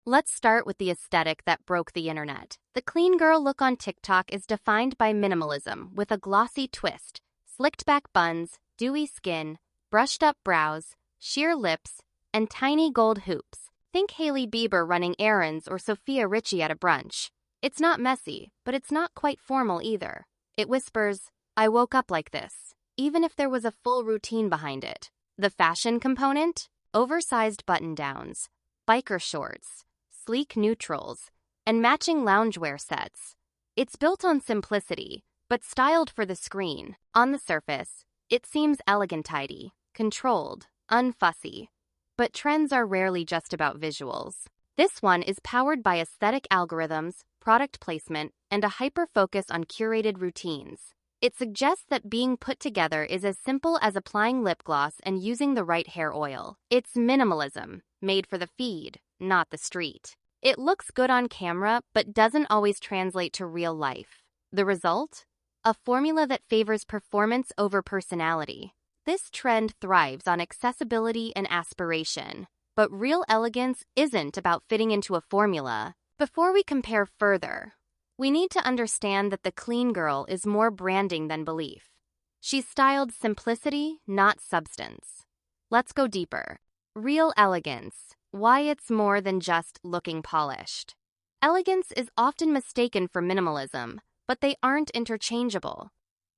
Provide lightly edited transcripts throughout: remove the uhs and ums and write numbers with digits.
Let's start with the aesthetic that broke the internet. The clean girl look on TikTok is defined by minimalism with a glossy twist, slicked back buns, dewy skin, brushed up brows, sheer lips, and tiny gold hoops. Think Hailey Bieber running errands or Sophia Richie at a brunch. It's not messy, but it's not quite formal either. It whispers, "I woke up like this," even if there was a full routine behind it. The fashion component? Oversized button-downs, biker shorts, sleek neutrals, and matching loungewear sets. It's built on simplicity, but styled for the screen. On the surface, it seems elegant, tidy, controlled, unfussy. But trends are rarely just about visuals. This one is powered by aesthetic algorithms, product placement, and a hyper-focus on curated routines. It suggests that being put together is as simple as applying lip gloss and using the right hair oil. It's minimalism, made for the feed, not the street. It looks good on camera, but doesn't always translate to real life. The result? A formula that favors performance over personality. This trend thrives on accessibility and aspiration, but real elegance isn't about fitting into a formula. Before we compare further, we need to understand that the clean girl is more branding than belief. She's styled simplicity, not substance. Let's go deeper. Real elegance. Why it's more than just looking polished. Elegance is often mistaken for minimalism, but they aren't interchangeable.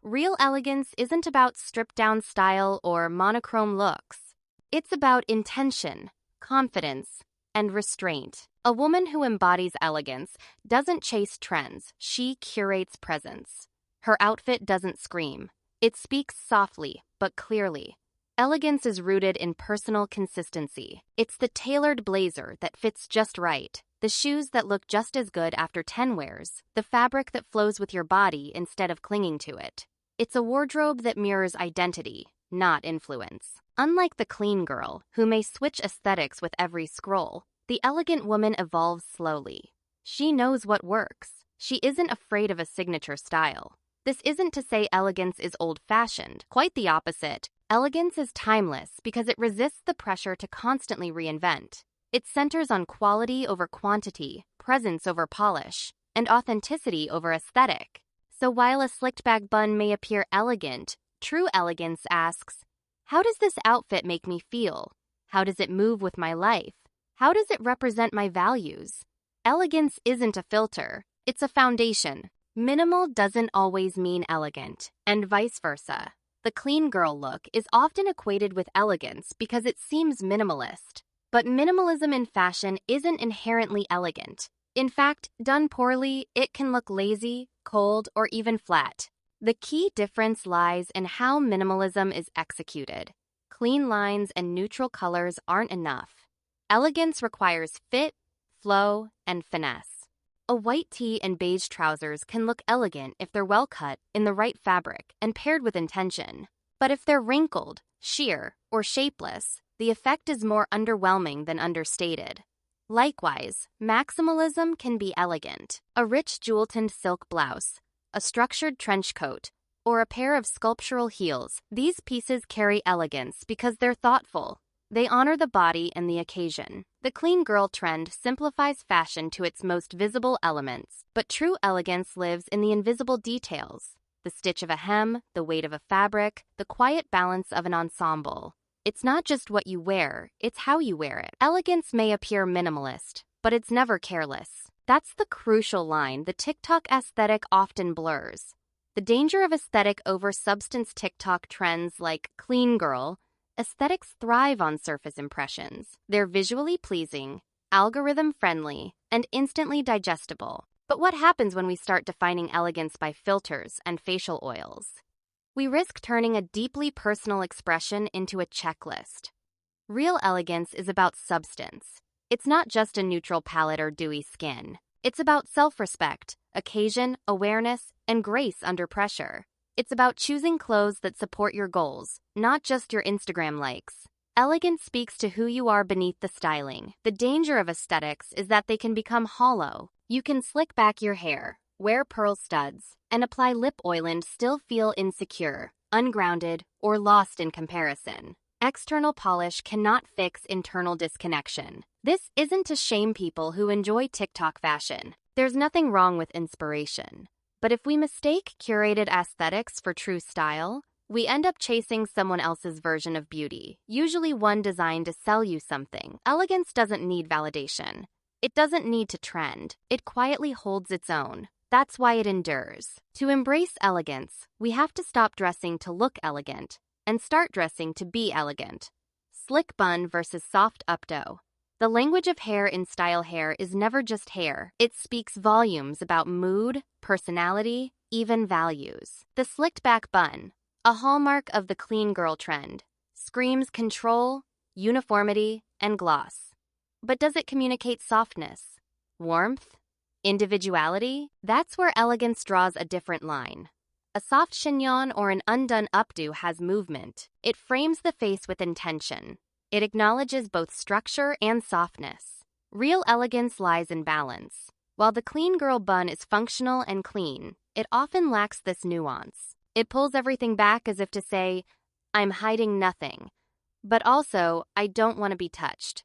Real elegance isn't about stripped-down style or monochrome looks. It's about intention, confidence, and restraint. A woman who embodies elegance doesn't chase trends, she curates presence. Her outfit doesn't scream. It speaks softly, but clearly. Elegance is rooted in personal consistency. It's the tailored blazer that fits just right, the shoes that look just as good after 10 wears, the fabric that flows with your body instead of clinging to it. It's a wardrobe that mirrors identity, not influence. Unlike the clean girl, who may switch aesthetics with every scroll, the elegant woman evolves slowly. She knows what works. She isn't afraid of a signature style. This isn't to say elegance is old-fashioned. Quite the opposite. Elegance is timeless because it resists the pressure to constantly reinvent. It centers on quality over quantity, presence over polish, and authenticity over aesthetic. So while a slicked-back bun may appear elegant, true elegance asks, how does this outfit make me feel? How does it move with my life? How does it represent my values? Elegance isn't a filter, it's a foundation. Minimal doesn't always mean elegant, and vice versa. The clean girl look is often equated with elegance because it seems minimalist. But minimalism in fashion isn't inherently elegant. In fact, done poorly, it can look lazy, cold, or even flat. The key difference lies in how minimalism is executed. Clean lines and neutral colors aren't enough. Elegance requires fit, flow, and finesse. A white tee and beige trousers can look elegant if they're well cut, in the right fabric, and paired with intention. But if they're wrinkled, sheer, or shapeless, the effect is more underwhelming than understated. Likewise, maximalism can be elegant. A rich jewel-toned silk blouse, a structured trench coat, or a pair of sculptural heels, these pieces carry elegance because they're thoughtful. They honor the body and the occasion. The clean girl trend simplifies fashion to its most visible elements, but true elegance lives in the invisible details. The stitch of a hem, the weight of a fabric, the quiet balance of an ensemble. It's not just what you wear, it's how you wear it. Elegance may appear minimalist, but it's never careless. That's the crucial line the TikTok aesthetic often blurs. The danger of aesthetic over substance. TikTok trends like clean girl aesthetics thrive on surface impressions. They're visually pleasing, algorithm-friendly, and instantly digestible. But what happens when we start defining elegance by filters and facial oils? We risk turning a deeply personal expression into a checklist. Real elegance is about substance. It's not just a neutral palette or dewy skin. It's about self-respect, occasion, awareness, and grace under pressure. It's about choosing clothes that support your goals, not just your Instagram likes. Elegance speaks to who you are beneath the styling. The danger of aesthetics is that they can become hollow. You can slick back your hair, wear pearl studs, and apply lip oil and still feel insecure, ungrounded, or lost in comparison. External polish cannot fix internal disconnection. This isn't to shame people who enjoy TikTok fashion. There's nothing wrong with inspiration. But if we mistake curated aesthetics for true style, we end up chasing someone else's version of beauty, usually one designed to sell you something. Elegance doesn't need validation. It doesn't need to trend. It quietly holds its own. That's why it endures. To embrace elegance, we have to stop dressing to look elegant and start dressing to be elegant. Slick bun versus soft updo. The language of hair in style hair is never just hair. It speaks volumes about mood, personality, even values. The slicked back bun, a hallmark of the clean girl trend, screams control, uniformity, and gloss. But does it communicate softness, warmth, individuality? That's where elegance draws a different line. A soft chignon or an undone updo has movement. It frames the face with intention. It acknowledges both structure and softness. Real elegance lies in balance. While the clean girl bun is functional and clean, it often lacks this nuance. It pulls everything back as if to say, I'm hiding nothing, but also, I don't want to be touched.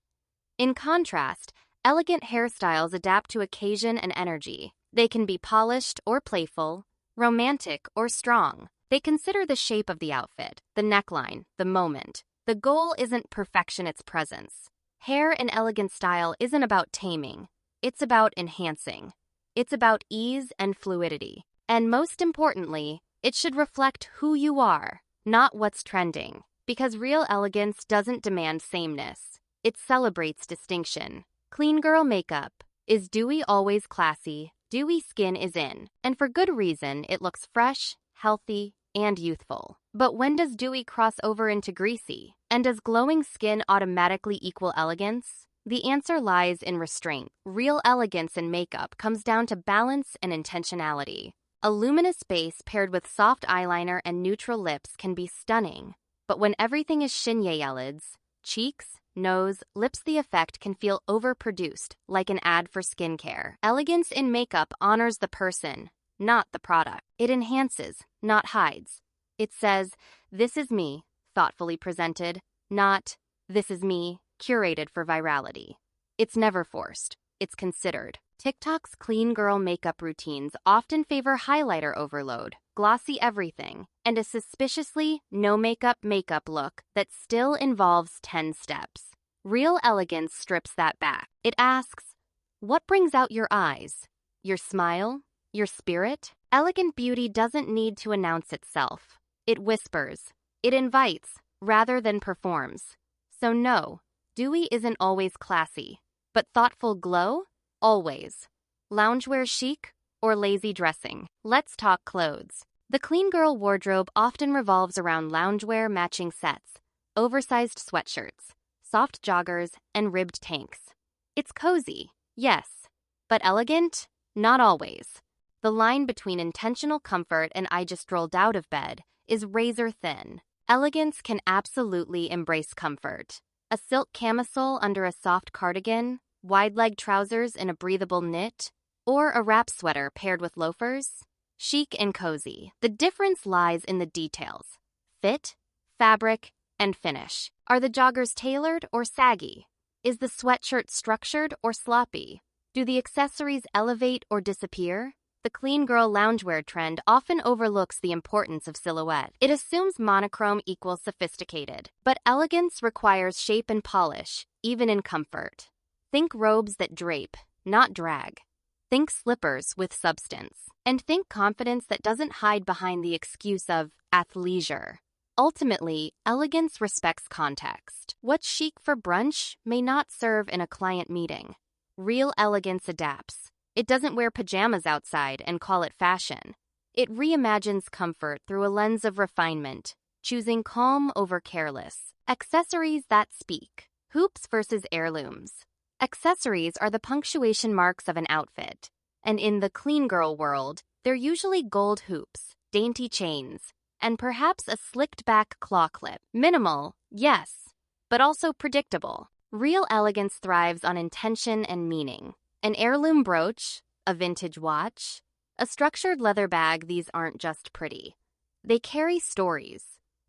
In contrast, elegant hairstyles adapt to occasion and energy. They can be polished or playful, romantic or strong. They consider the shape of the outfit, the neckline, the moment. The goal isn't perfection, it's presence. Hair in elegant style isn't about taming. It's about enhancing. It's about ease and fluidity. And most importantly, it should reflect who you are, not what's trending. Because real elegance doesn't demand sameness. It celebrates distinction. Clean girl makeup. Is dewy always classy? Dewy skin is in. And for good reason, it looks fresh, healthy, and youthful. But when does dewy cross over into greasy? And does glowing skin automatically equal elegance? The answer lies in restraint. Real elegance in makeup comes down to balance and intentionality. A luminous base paired with soft eyeliner and neutral lips can be stunning. But when everything is eyelids, cheeks, nose, lips, the effect can feel overproduced, like an ad for skincare. Elegance in makeup honors the person, not the product. It enhances, not hides. It says, this is me, thoughtfully presented, not, this is me, curated for virality. It's never forced. It's considered. TikTok's clean girl makeup routines often favor highlighter overload, glossy everything, and a suspiciously no-makeup makeup look that still involves 10 steps. Real elegance strips that back. It asks, what brings out your eyes? Your smile? Your spirit? Elegant beauty doesn't need to announce itself. It whispers. It invites, rather than performs. So no, dewy isn't always classy, but thoughtful glow? Always. Loungewear chic or lazy dressing? Let's talk clothes. The clean girl wardrobe often revolves around loungewear matching sets, oversized sweatshirts, soft joggers, and ribbed tanks. It's cozy, yes, but elegant? Not always. The line between intentional comfort and I just rolled out of bed is razor thin. Elegance can absolutely embrace comfort. A silk camisole under a soft cardigan, wide-leg trousers in a breathable knit, or a wrap sweater paired with loafers? Chic and cozy. The difference lies in the details. Fit, fabric, and finish. Are the joggers tailored or saggy? Is the sweatshirt structured or sloppy? Do the accessories elevate or disappear? The clean girl loungewear trend often overlooks the importance of silhouette. It assumes monochrome equals sophisticated, but elegance requires shape and polish, even in comfort. Think robes that drape, not drag. Think slippers with substance. And think confidence that doesn't hide behind the excuse of athleisure. Ultimately, elegance respects context. What's chic for brunch may not serve in a client meeting. Real elegance adapts. It doesn't wear pajamas outside and call it fashion. It reimagines comfort through a lens of refinement, choosing calm over careless. Accessories that speak. Hoops versus heirlooms. Accessories are the punctuation marks of an outfit. And in the clean girl world, they're usually gold hoops, dainty chains, and perhaps a slicked-back claw clip. Minimal, yes, but also predictable. Real elegance thrives on intention and meaning. An heirloom brooch, a vintage watch, a structured leather bag, these aren't just pretty. They carry stories.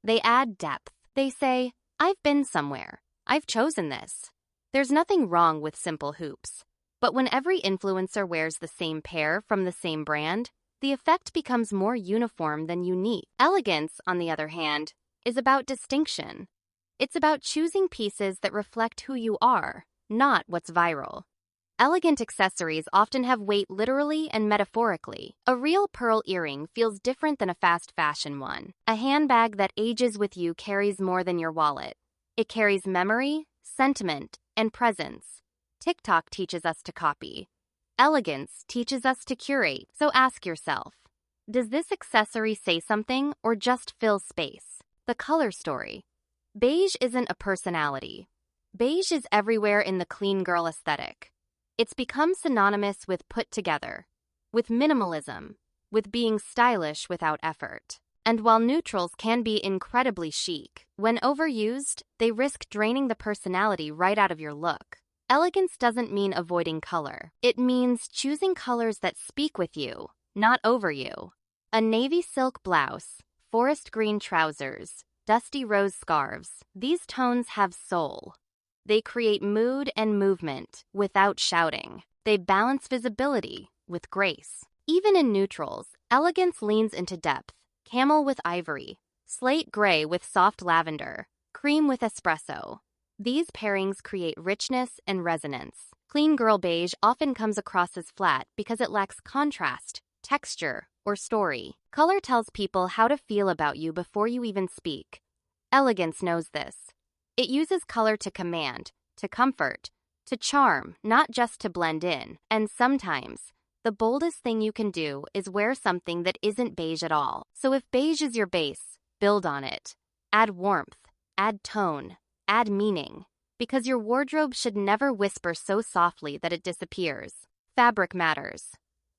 They add depth. They say, I've been somewhere. I've chosen this. There's nothing wrong with simple hoops. But when every influencer wears the same pair from the same brand, the effect becomes more uniform than unique. Elegance, on the other hand, is about distinction. It's about choosing pieces that reflect who you are, not what's viral. Elegant accessories often have weight literally and metaphorically. A real pearl earring feels different than a fast fashion one. A handbag that ages with you carries more than your wallet. It carries memory, sentiment, and presence. TikTok teaches us to copy. Elegance teaches us to curate. So ask yourself, does this accessory say something or just fill space? The color story. Beige isn't a personality. Beige is everywhere in the clean girl aesthetic. It's become synonymous with put together, with minimalism, with being stylish without effort. And while neutrals can be incredibly chic, when overused, they risk draining the personality right out of your look. Elegance doesn't mean avoiding color. It means choosing colors that speak with you, not over you. A navy silk blouse, forest green trousers, dusty rose scarves, these tones have soul. They create mood and movement without shouting. They balance visibility with grace. Even in neutrals, elegance leans into depth. Camel with ivory, slate gray with soft lavender, cream with espresso. These pairings create richness and resonance. Clean girl beige often comes across as flat because it lacks contrast, texture, or story. Color tells people how to feel about you before you even speak. Elegance knows this. It uses color to command, to comfort, to charm, not just to blend in. And sometimes, the boldest thing you can do is wear something that isn't beige at all. So if beige is your base, build on it. Add warmth, add tone, add meaning. Because your wardrobe should never whisper so softly that it disappears. Fabric matters.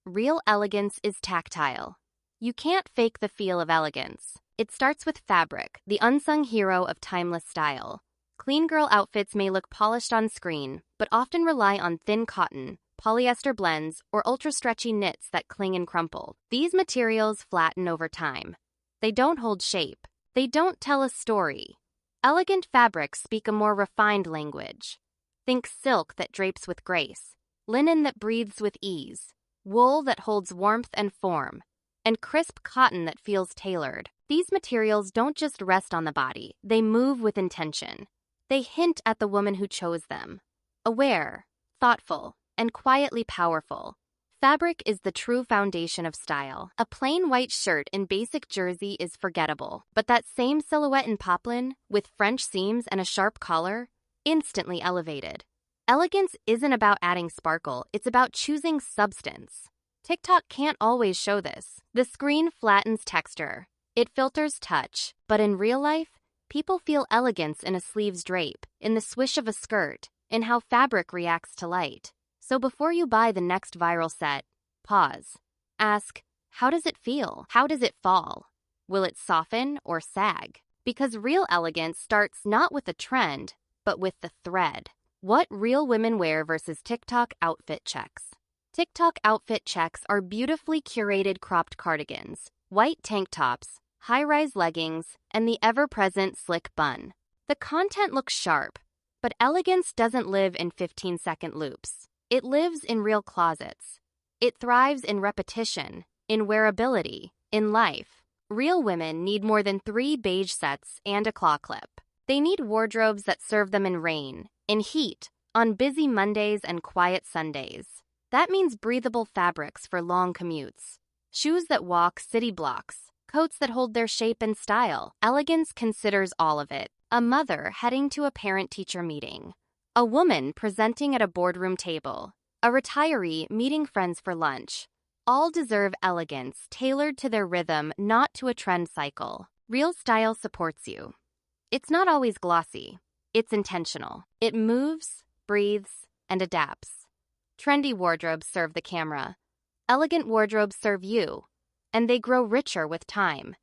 Real elegance is tactile. You can't fake the feel of elegance. It starts with fabric, the unsung hero of timeless style. Clean girl outfits may look polished on screen, but often rely on thin cotton, polyester blends, or ultra-stretchy knits that cling and crumple. These materials flatten over time. They don't hold shape. They don't tell a story. Elegant fabrics speak a more refined language. Think silk that drapes with grace, linen that breathes with ease, wool that holds warmth and form, and crisp cotton that feels tailored. These materials don't just rest on the body, they move with intention. They hint at the woman who chose them. Aware, thoughtful, and quietly powerful. Fabric is the true foundation of style. A plain white shirt in basic jersey is forgettable, but that same silhouette in poplin, with French seams and a sharp collar, instantly elevated. Elegance isn't about adding sparkle, it's about choosing substance. TikTok can't always show this. The screen flattens texture. It filters touch. But in real life, people feel elegance in a sleeve's drape, in the swish of a skirt, in how fabric reacts to light. So before you buy the next viral set, pause. Ask, how does it feel? How does it fall? Will it soften or sag? Because real elegance starts not with a trend, but with the thread. What real women wear versus TikTok outfit checks. TikTok outfit checks are beautifully curated cropped cardigans, white tank tops, high-rise leggings, and the ever-present slick bun. The content looks sharp, but elegance doesn't live in 15-second loops. It lives in real closets. It thrives in repetition, in wearability, in life. Real women need more than 3 beige sets and a claw clip. They need wardrobes that serve them in rain, in heat, on busy Mondays and quiet Sundays. That means breathable fabrics for long commutes, shoes that walk city blocks, coats that hold their shape and style. Elegance considers all of it. A mother heading to a parent-teacher meeting. A woman presenting at a boardroom table. A retiree meeting friends for lunch. All deserve elegance tailored to their rhythm, not to a trend cycle. Real style supports you. It's not always glossy. It's intentional. It moves, breathes, and adapts. Trendy wardrobes serve the camera. Elegant wardrobes serve you, and they grow richer with time.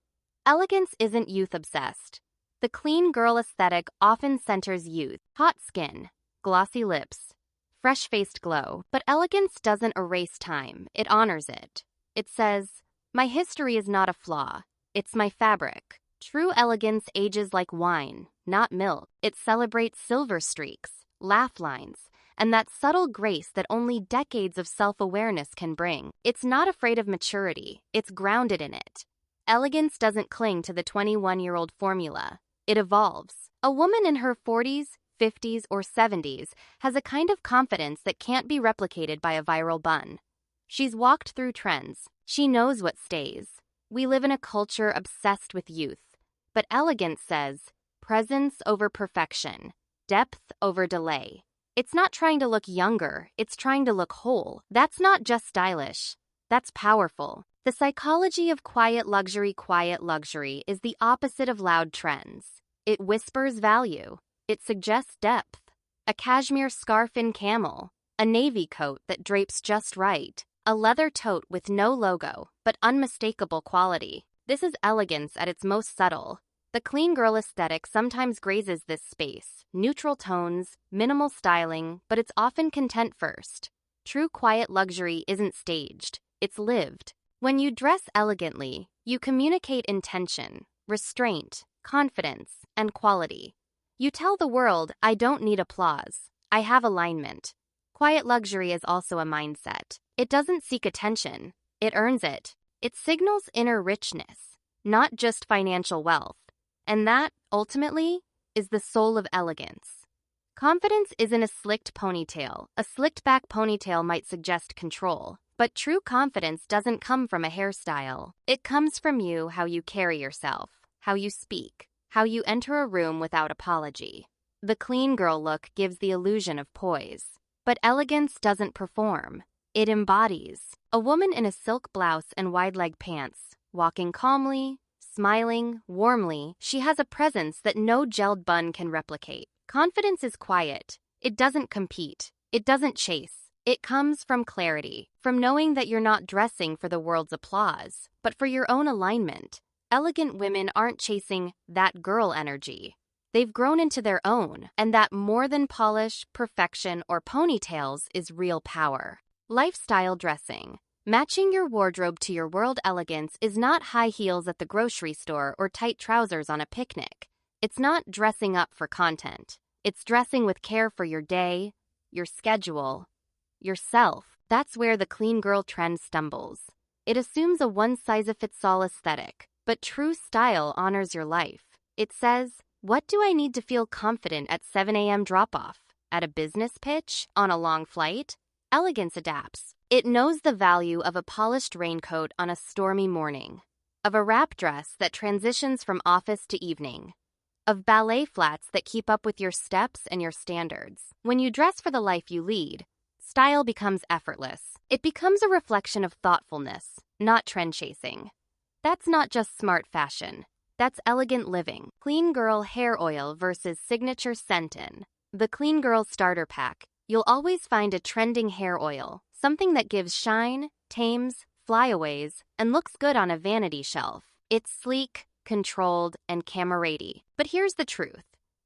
Elegance isn't youth-obsessed. The clean girl aesthetic often centers youth, hot skin, glossy lips, fresh-faced glow. But elegance doesn't erase time, it honors it. It says, my history is not a flaw, it's my fabric. True elegance ages like wine, not milk. It celebrates silver streaks, laugh lines, and that subtle grace that only decades of self-awareness can bring. It's not afraid of maturity, it's grounded in it. Elegance doesn't cling to the 21-year-old formula. It evolves. A woman in her 40s, 50s, or 70s has a kind of confidence that can't be replicated by a viral bun. She's walked through trends. She knows what stays. We live in a culture obsessed with youth. But Elegance says, presence over perfection, depth over delay. It's not trying to look younger, it's trying to look whole. That's not just stylish. That's powerful. The psychology of quiet luxury is the opposite of loud trends. It whispers value. It suggests depth. A cashmere scarf in camel, a navy coat that drapes just right, a leather tote with no logo, but unmistakable quality. This is elegance at its most subtle. The clean girl aesthetic sometimes grazes this space. Neutral tones, minimal styling, but it's often content first. True quiet luxury isn't staged. It's lived. When you dress elegantly, you communicate intention, restraint, confidence, and quality. You tell the world, I don't need applause. I have alignment. Quiet luxury is also a mindset. It doesn't seek attention. It earns it. It signals inner richness, not just financial wealth. And that, ultimately, is the soul of elegance. Confidence isn't a slicked ponytail. A slicked back ponytail might suggest control. But true confidence doesn't come from a hairstyle. It comes from you, how you carry yourself, how you speak, how you enter a room without apology. The clean girl look gives the illusion of poise. But elegance doesn't perform. It embodies. A woman in a silk blouse and wide-leg pants, walking calmly, smiling, warmly, she has a presence that no gelled bun can replicate. Confidence is quiet. It doesn't compete. It doesn't chase. It comes from clarity, from knowing that you're not dressing for the world's applause, but for your own alignment. Elegant women aren't chasing that girl energy. They've grown into their own, and that more than polish, perfection, or ponytails is real power. Lifestyle dressing. Matching your wardrobe to your world elegance is not high heels at the grocery store or tight trousers on a picnic. It's not dressing up for content. It's dressing with care for your day, your schedule, yourself. That's where the clean girl trend stumbles. It assumes a one-size-fits-all aesthetic, but true style honors your life. It says, what do I need to feel confident at 7 a.m. drop-off? At a business pitch? On a long flight? Elegance adapts. It knows the value of a polished raincoat on a stormy morning, of a wrap dress that transitions from office to evening, of ballet flats that keep up with your steps and your standards. When you dress for the life you lead, style becomes effortless. It becomes a reflection of thoughtfulness, not trend chasing. That's not just smart fashion. That's elegant living. Clean Girl Hair Oil versus Signature Satin. The Clean Girl Starter Pack. You'll always find a trending hair oil, something that gives shine, tames, flyaways, and looks good on a vanity shelf. It's sleek, controlled, and camera-ready. But here's the truth.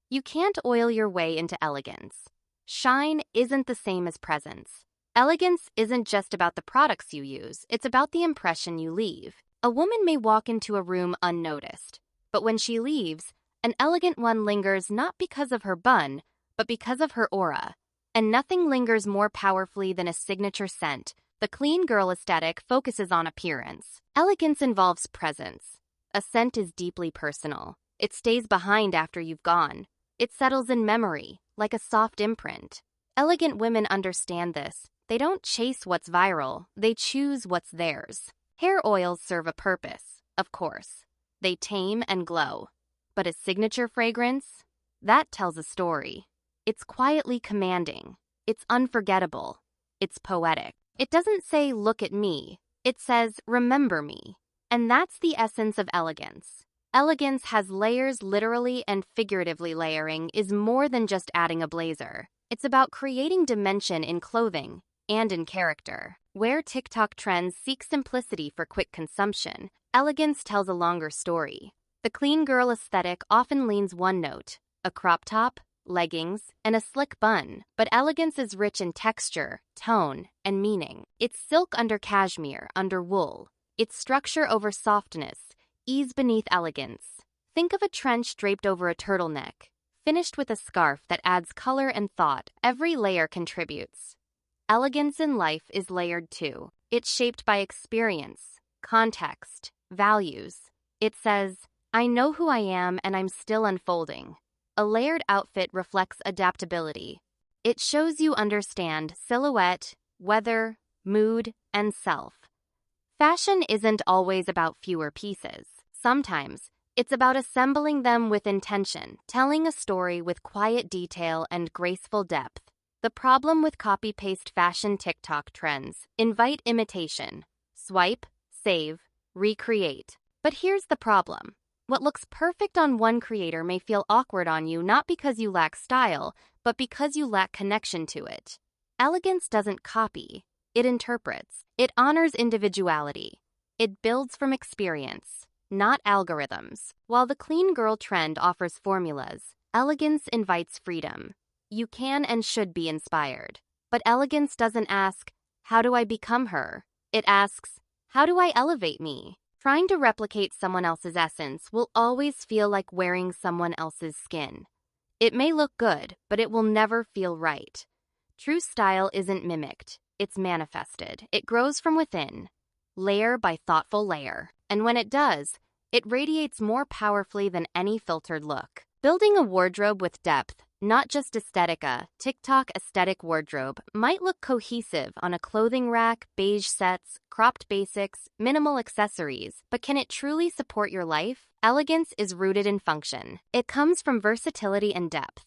You can't oil your way into elegance. Shine isn't the same as presence. Elegance isn't just about the products you use, it's about the impression you leave. A woman may walk into a room unnoticed, but when she leaves, an elegant one lingers not because of her bun, but because of her aura. And nothing lingers more powerfully than a signature scent. The clean girl aesthetic focuses on appearance. Elegance involves presence. A scent is deeply personal. It stays behind after you've gone. It settles in memory, like a soft imprint. Elegant women understand this. They don't chase what's viral, they choose what's theirs. Hair oils serve a purpose, of course. They tame and glow. But a signature fragrance? That tells a story. It's quietly commanding. It's unforgettable. It's poetic. It doesn't say, look at me. It says, remember me. And that's the essence of elegance. Elegance has layers. Literally and figuratively layering is more than just adding a blazer. It's about creating dimension in clothing and in character. Where TikTok trends seek simplicity for quick consumption, elegance tells a longer story. The clean girl aesthetic often leans one note, a crop top, leggings, and a slick bun, but elegance is rich in texture, tone, and meaning. It's silk under cashmere, under wool. It's structure over softness, ease beneath elegance. Think of a trench draped over a turtleneck, finished with a scarf that adds color and thought. Every layer contributes. Elegance in life is layered too. It's shaped by experience, context, values. It says, I know who I am and I'm still unfolding. A layered outfit reflects adaptability. It shows you understand silhouette, weather, mood, and self. Fashion isn't always about fewer pieces. Sometimes, it's about assembling them with intention, telling a story with quiet detail and graceful depth. The problem with copy-paste fashion TikTok trends: invite imitation. Swipe, save, recreate. But here's the problem. What looks perfect on one creator may feel awkward on you, not because you lack style, but because you lack connection to it. Elegance doesn't copy. It interprets. It honors individuality. It builds from experience, not algorithms. While the clean girl trend offers formulas, elegance invites freedom. You can and should be inspired. But elegance doesn't ask, how do I become her? It asks, how do I elevate me? Trying to replicate someone else's essence will always feel like wearing someone else's skin. It may look good, but it will never feel right. True style isn't mimicked. It's manifested. It grows from within, layer by thoughtful layer. And when it does, it radiates more powerfully than any filtered look. Building a wardrobe with depth, not just aesthetica, TikTok aesthetic wardrobe, might look cohesive on a clothing rack, beige sets, cropped basics, minimal accessories, but can it truly support your life? Elegance is rooted in function. It comes from versatility and depth.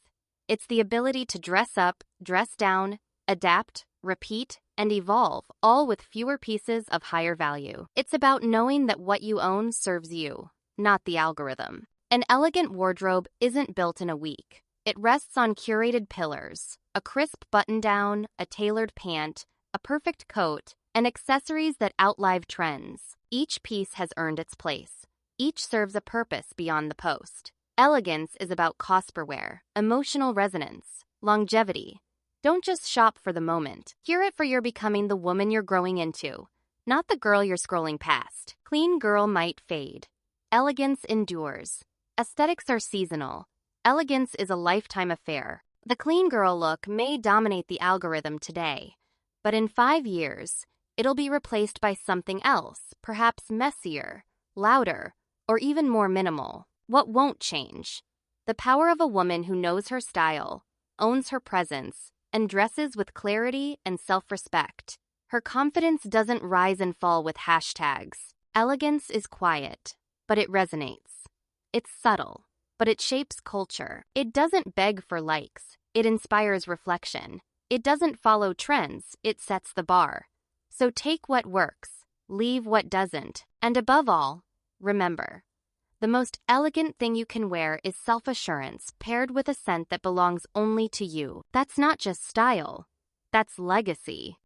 It's the ability to dress up, dress down, adapt, repeat, and evolve, all with fewer pieces of higher value. It's about knowing that what you own serves you, not the algorithm. An elegant wardrobe isn't built in a week. It rests on curated pillars: a crisp button-down, a tailored pant, a perfect coat, and accessories that outlive trends. Each piece has earned its place. Each serves a purpose beyond the post. Elegance is about cost per wear, emotional resonance, longevity. Don't just shop for the moment. Curate for you're becoming the woman you're growing into, not the girl you're scrolling past. Clean girl might fade. Elegance endures. Aesthetics are seasonal. Elegance is a lifetime affair. The clean girl look may dominate the algorithm today, but in 5 years, it'll be replaced by something else, perhaps messier, louder, or even more minimal. What won't change? The power of a woman who knows her style, owns her presence, and dresses with clarity and self-respect. Her confidence doesn't rise and fall with hashtags. Elegance is quiet, but it resonates. It's subtle, but it shapes culture. It doesn't beg for likes. It inspires reflection. It doesn't follow trends. It sets the bar. So take what works, leave what doesn't, and above all, remember, the most elegant thing you can wear is self-assurance paired with a scent that belongs only to you. That's not just style. That's legacy.